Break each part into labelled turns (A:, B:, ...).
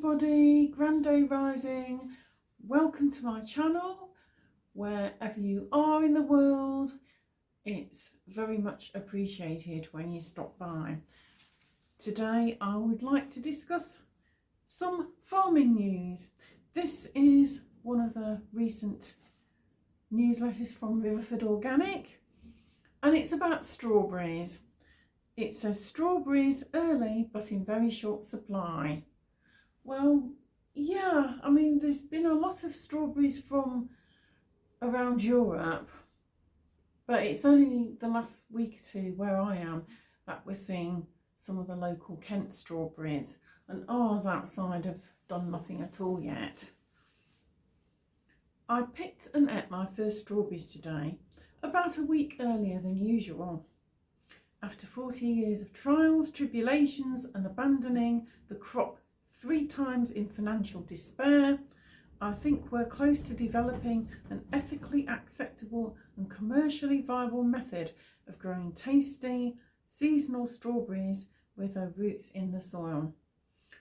A: everybody, Grand Day Rising. Welcome to my channel. Wherever you are in the world, it's very much appreciated when you stop by. Today I would like to discuss some farming news. This is one of the recent newsletters from Riverford Organic, and it's about strawberries. It says strawberries early but in very short supply. Well, yeah, I mean, there's been a lot of strawberries from around Europe, but it's only the last week or two where I am that we're seeing some of the local Kent strawberries, and ours outside have done nothing at all yet. I picked and ate my first strawberries today, about a week earlier than usual. After 40 years of trials, tribulations and abandoning the crop 3 times in financial despair, I think we're close to developing an ethically acceptable and commercially viable method of growing tasty, seasonal strawberries with their roots in the soil.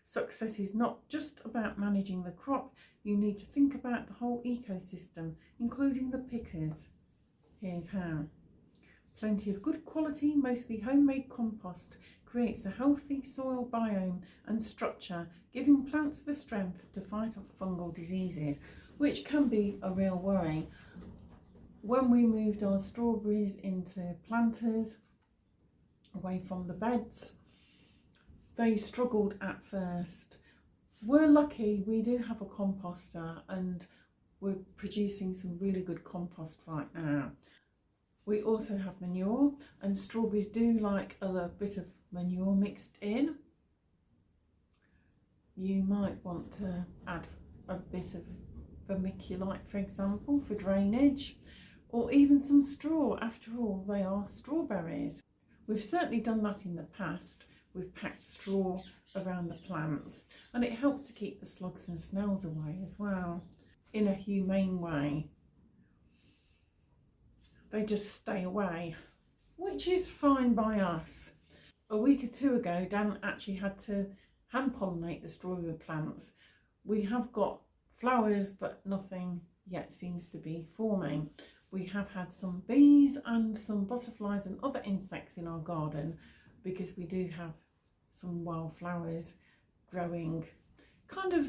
A: Success is not just about managing the crop, you need to think about the whole ecosystem, including the pickers. Here's how. Plenty of good quality, mostly homemade compost creates a healthy soil biome and structure, giving plants the strength to fight off fungal diseases, which can be a real worry. When we moved our strawberries into planters, away from the beds, they struggled at first. We're lucky we do have a composter and we're producing some really good compost right now. We also have manure, and strawberries do like a little bit of manure mixed in. You might want to add a bit of vermiculite, for example, for drainage, or even some straw. After all, they are strawberries. We've certainly done that in the past. We've packed straw around the plants, and it helps to keep the slugs and snails away as well, in a humane way. They just stay away, which is fine by us. A week or 2 ago, Dan actually had to hand pollinate the strawberry plants. We have got flowers, but nothing yet seems to be forming. We have had some bees and some butterflies and other insects in our garden, because we do have some wildflowers growing kind of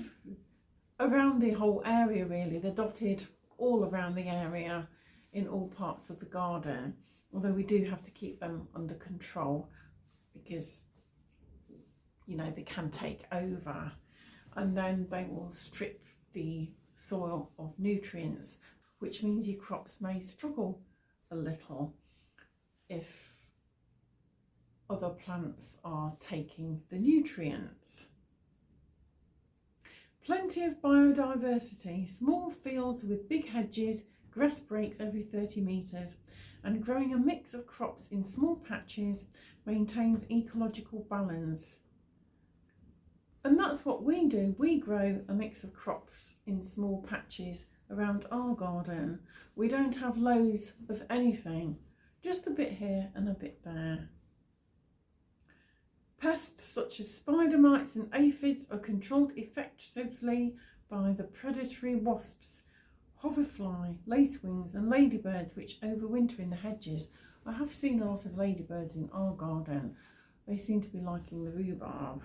A: around the whole area really. They're dotted all around the area in all parts of the garden, although we do have to keep them under control because, you know, they can take over and then they will strip the soil of nutrients, which means your crops may struggle a little if other plants are taking the nutrients. Plenty of biodiversity, small fields with big hedges, grass breaks every 30 metres, and growing a mix of crops in small patches maintains ecological balance. And that's what we do. We grow a mix of crops in small patches around our garden. We don't have loads of anything, just a bit here and a bit there. Pests such as spider mites and aphids are controlled effectively by the predatory wasps, hoverfly, lacewings and ladybirds which overwinter in the hedges. I have seen a lot of ladybirds in our garden. They seem to be liking the rhubarb.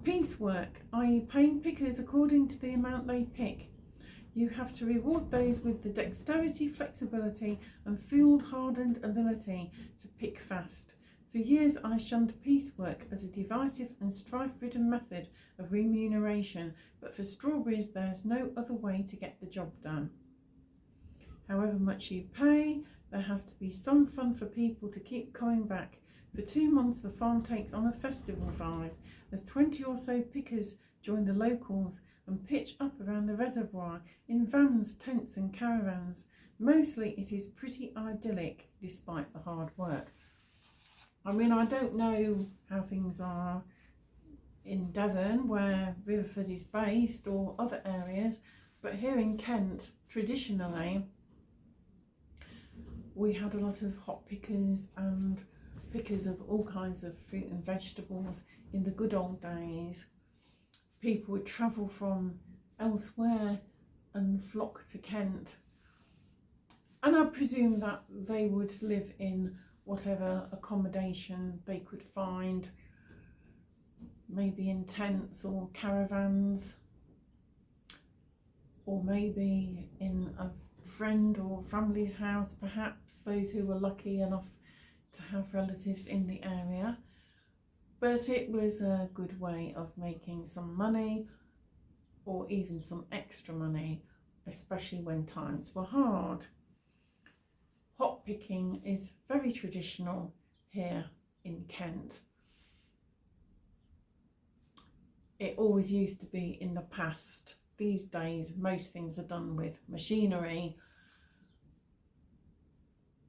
A: Piecework, i.e. paying pickers according to the amount they pick. You have to reward those with the dexterity, flexibility and field-hardened ability to pick fast. For years I shunned piecework as a divisive and strife-ridden method of remuneration, but for strawberries there's no other way to get the job done. However much you pay, there has to be some fun for people to keep coming back. For 2 months the farm takes on a festival vibe as 20 or so pickers join the locals and pitch up around the reservoir in vans, tents and caravans. Mostly it is pretty idyllic despite the hard work. I mean, I don't know how things are in Devon where Riverford is based or other areas, but here in Kent traditionally we had a lot of hop pickers and pickers of all kinds of fruit and vegetables in the good old days. People would travel from elsewhere and flock to Kent. And I presume that they would live in whatever accommodation they could find, maybe in tents or caravans, or maybe in a friend or family's house, perhaps, those who were lucky enough to have relatives in the area. But it was a good way of making some money, or even some extra money, especially when times were hard. Hop picking is very traditional here in Kent. It always used to be in the past. These days, most things are done with machinery,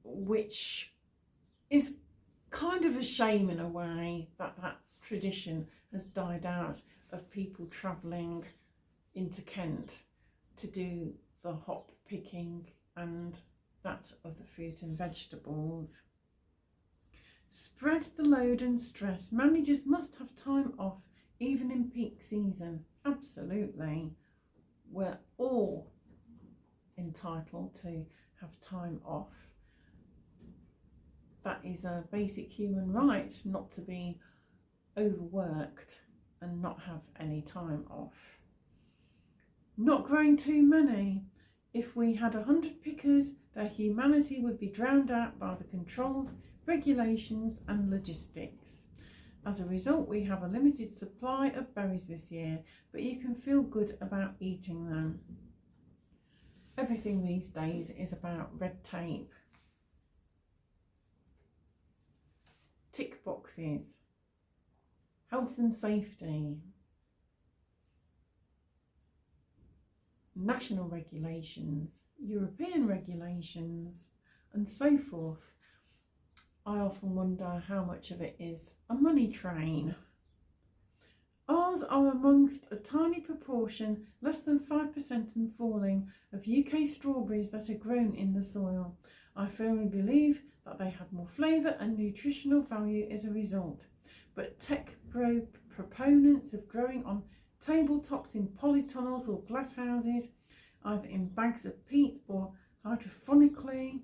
A: which is kind of a shame in a way that that tradition has died out, of people travelling into Kent to do the hop picking and that of the fruit and vegetables. Spread the load and stress. Managers must have time off, even in peak season. Absolutely. We're all entitled to have time off. That is a basic human right, not to be overworked and not have any time off. Not growing too many. If we had 100 pickers, their humanity would be drowned out by the controls, regulations and logistics. As a result, we have a limited supply of berries this year, but you can feel good about eating them. Everything these days is about red tape. Tick boxes, health and safety, national regulations, European regulations, and so forth. I often wonder how much of it is a money train. Ours are amongst a tiny proportion, less than 5% and falling, of UK strawberries that are grown in the soil. I firmly believe that they have more flavour and nutritional value as a result. But proponents of growing on tabletops in polytunnels or glass houses, either in bags of peat or hydrophonically,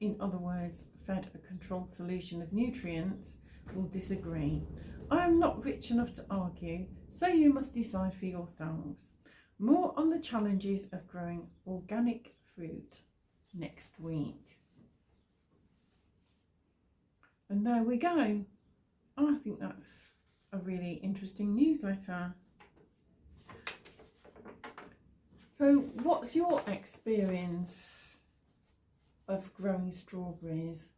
A: in other words, fed a controlled solution of nutrients, will disagree. I am not rich enough to argue, so you must decide for yourselves. More on the challenges of growing organic fruit next week. And there we go. I think that's a really interesting newsletter. So what's your experience of growing strawberries?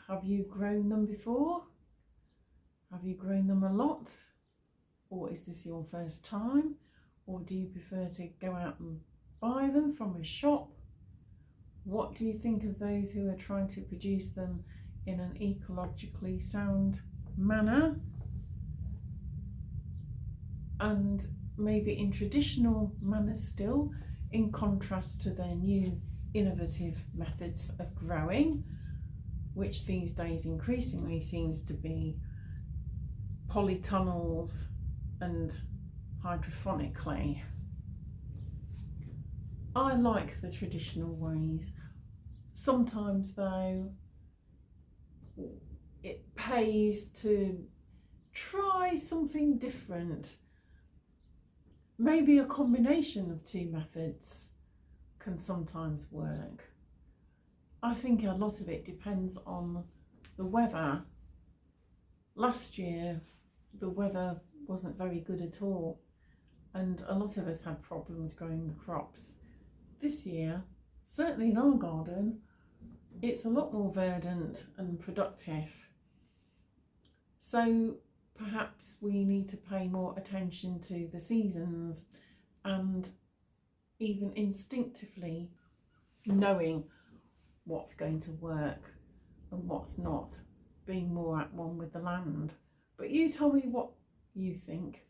A: Have you grown them before? Have you grown them a lot? Or is this your first time? Or do you prefer to go out and buy them from a shop? What do you think of those who are trying to produce them in an ecologically sound manner? And maybe in traditional manners still, in contrast to their new innovative methods of growing, which these days increasingly seems to be polytunnels and hydrophonically. I like the traditional ways. Sometimes though, it pays to try something different. Maybe a combination of two methods can sometimes work. I think a lot of it depends on the weather. Last year, the weather wasn't very good at all, and a lot of us had problems growing the crops. This year, certainly in our garden, it's a lot more verdant and productive. So perhaps we need to pay more attention to the seasons and even instinctively knowing what's going to work and what's not, being more at one with the land. But you tell me what you think.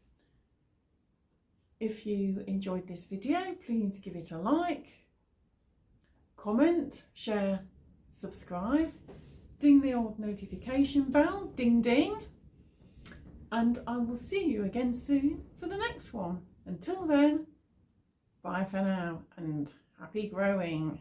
A: If you enjoyed this video, please give it a like, comment, share, subscribe, ding the old notification bell, ding ding, and I will see you again soon for the next one. Until then, bye for now and happy growing.